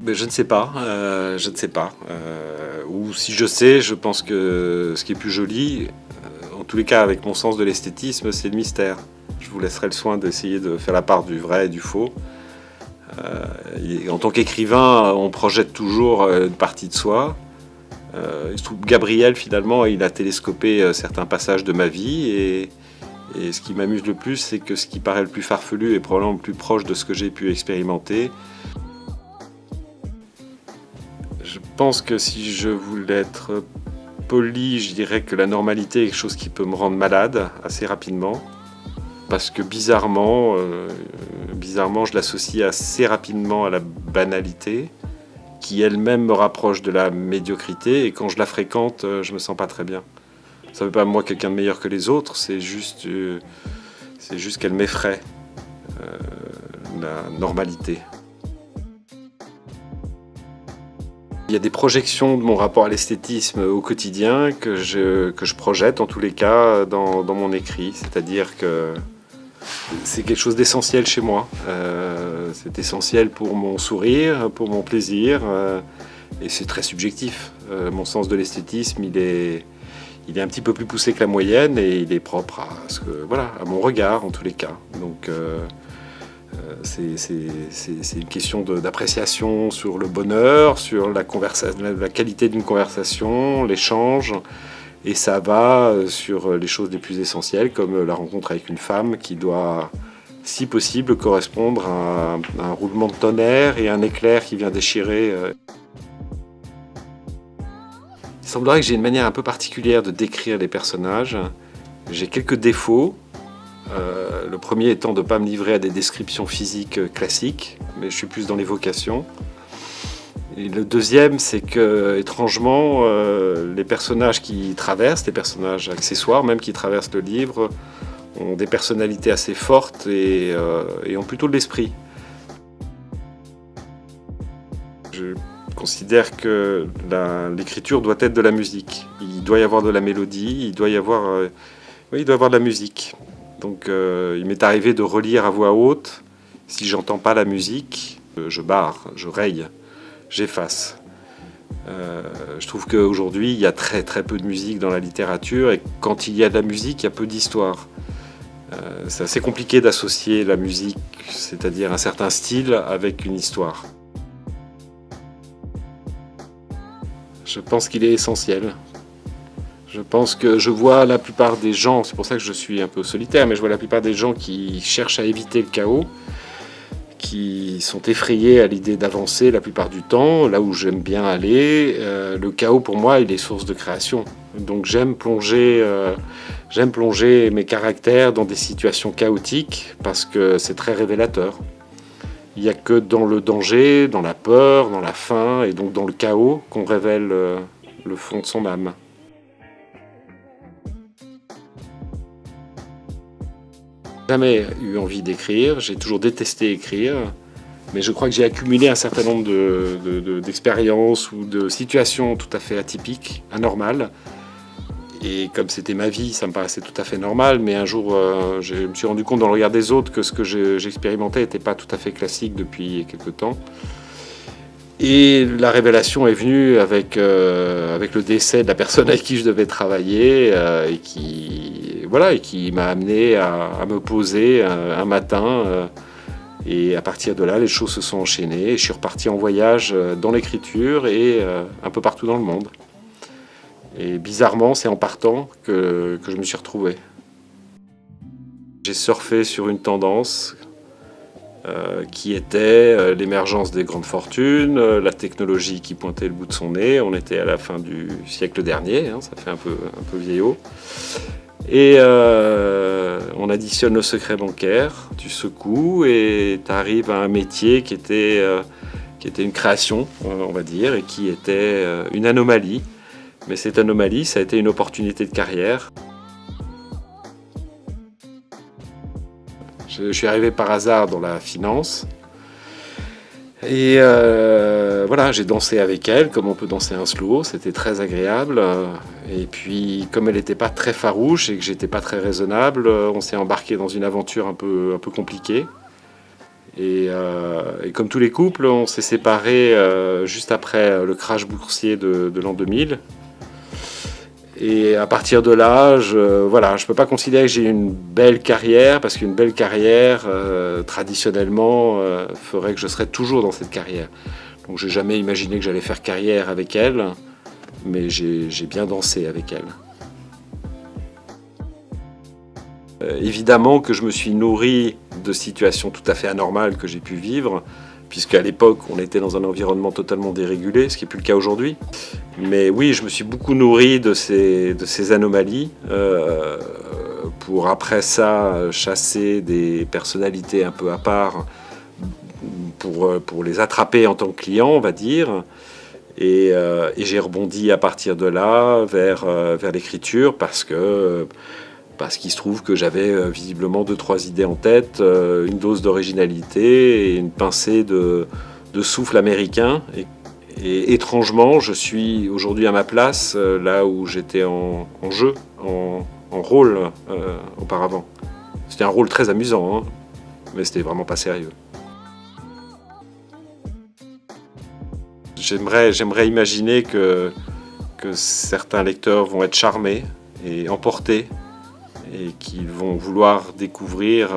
Mais je ne sais pas, je ne sais pas. Ou si je sais, je pense que ce qui est plus joli, en tous les cas avec mon sens de l'esthétisme, c'est le mystère. Je vous laisserai le soin d'essayer de faire la part du vrai et du faux. En tant qu'écrivain, on projette toujours une partie de soi. Il se trouve que Gabriel, finalement, il a télescopé certains passages de ma vie. Et ce qui m'amuse le plus, c'est que ce qui paraît le plus farfelu est probablement le plus proche de ce que j'ai pu expérimenter. Je pense que si je voulais être poli, je dirais que la normalité est quelque chose qui peut me rendre malade assez rapidement. Parce que bizarrement, je l'associe assez rapidement à la banalité, qui elle-même me rapproche de la médiocrité. Et quand je la fréquente, je me sens pas très bien. Ça ne veut pas moi quelqu'un de meilleur que les autres, c'est juste qu'elle m'effraie, la normalité. Il y a des projections de mon rapport à l'esthétisme au quotidien que je projette en tous les cas dans mon écrit. C'est-à-dire que c'est quelque chose d'essentiel chez moi. C'est essentiel pour mon sourire, pour mon plaisir. Et c'est très subjectif. Mon sens de l'esthétisme, il est un petit peu plus poussé que la moyenne et il est propre à mon regard en tous les cas. Donc c'est une question d'appréciation sur le bonheur, sur la qualité d'une conversation, l'échange. Et ça va sur les choses les plus essentielles, comme la rencontre avec une femme qui doit, si possible, correspondre à un roulement de tonnerre et un éclair qui vient déchirer. Il semblerait que j'ai une manière un peu particulière de décrire les personnages. J'ai quelques défauts. Le premier étant de ne pas me livrer à des descriptions physiques classiques, mais je suis plus dans l'évocation. Et le deuxième, c'est que, étrangement, les personnages qui traversent, les personnages accessoires même qui traversent le livre, ont des personnalités assez fortes et ont plutôt de l'esprit. Je considère que l'écriture doit être de la musique. Il doit y avoir de la mélodie, il doit y avoir de la musique. Donc il m'est arrivé de relire à voix haute. Si j'entends pas la musique, je barre, je raye, j'efface. Je trouve qu'aujourd'hui, il y a très très peu de musique dans la littérature et quand il y a de la musique, il y a peu d'histoire. C'est assez compliqué d'associer la musique, c'est-à-dire un certain style, avec une histoire. Je pense qu'il est essentiel. Je pense que je vois la plupart des gens, c'est pour ça que je suis un peu solitaire, mais je vois la plupart des gens qui cherchent à éviter le chaos, qui sont effrayés à l'idée d'avancer la plupart du temps, là où j'aime bien aller. Le chaos, pour moi, il est source de création. Donc j'aime plonger mes caractères dans des situations chaotiques parce que c'est très révélateur. Il n'y a que dans le danger, dans la peur, dans la faim et donc dans le chaos qu'on révèle le fond de son âme. Jamais eu envie d'écrire, j'ai toujours détesté écrire, mais je crois que j'ai accumulé un certain nombre d'expériences ou de situations tout à fait atypiques, anormales. Et comme c'était ma vie, ça me paraissait tout à fait normal, mais un jour, je me suis rendu compte dans le regard des autres que ce que j'expérimentais n'était pas tout à fait classique depuis quelque temps. Et la révélation est venue avec le décès de la personne avec qui je devais travailler et qui m'a amené à me poser un matin. Et à partir de là, les choses se sont enchaînées. Et je suis reparti en voyage dans l'écriture et un peu partout dans le monde. Et bizarrement, c'est en partant que je me suis retrouvé. J'ai surfé sur une tendance qui était l'émergence des grandes fortunes, la technologie qui pointait le bout de son nez. On était à la fin du siècle dernier, ça fait un peu vieillot. Et on additionne le secret bancaire, tu secoues et tu arrives à un métier qui était une création, on va dire, et qui était une anomalie. Mais cette anomalie, ça a été une opportunité de carrière. Je suis arrivé par hasard dans la finance. Et j'ai dansé avec elle, comme on peut danser un slow, c'était très agréable. Et puis, comme elle n'était pas très farouche et que j'étais pas très raisonnable, on s'est embarqué dans une aventure un peu compliquée. Et comme tous les couples, on s'est séparés juste après le crash boursier de l'an 2000. Et à partir de là, voilà, je ne peux pas considérer que j'ai une belle carrière, parce qu'une belle carrière, traditionnellement, ferait que je serais toujours dans cette carrière. Donc j'ai jamais imaginé que j'allais faire carrière avec elle, mais j'ai bien dansé avec elle. Évidemment que je me suis nourri de situations tout à fait anormales que j'ai pu vivre, puisqu'à l'époque, on était dans un environnement totalement dérégulé, ce qui n'est plus le cas aujourd'hui. Mais oui, je me suis beaucoup nourri de ces anomalies, pour après ça chasser des personnalités un peu à part, pour les attraper en tant que client, on va dire. Et j'ai rebondi à partir de là vers l'écriture, parce qu'il se trouve que j'avais visiblement 2-3 idées en tête, une dose d'originalité et une pincée de souffle américain. Et étrangement, je suis aujourd'hui à ma place, là où j'étais en jeu, en rôle auparavant. C'était un rôle très amusant, hein, mais c'était vraiment pas sérieux. J'aimerais imaginer que certains lecteurs vont être charmés et emportés, et qui vont vouloir découvrir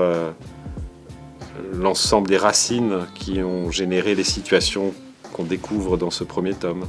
l'ensemble des racines qui ont généré les situations qu'on découvre dans ce premier tome.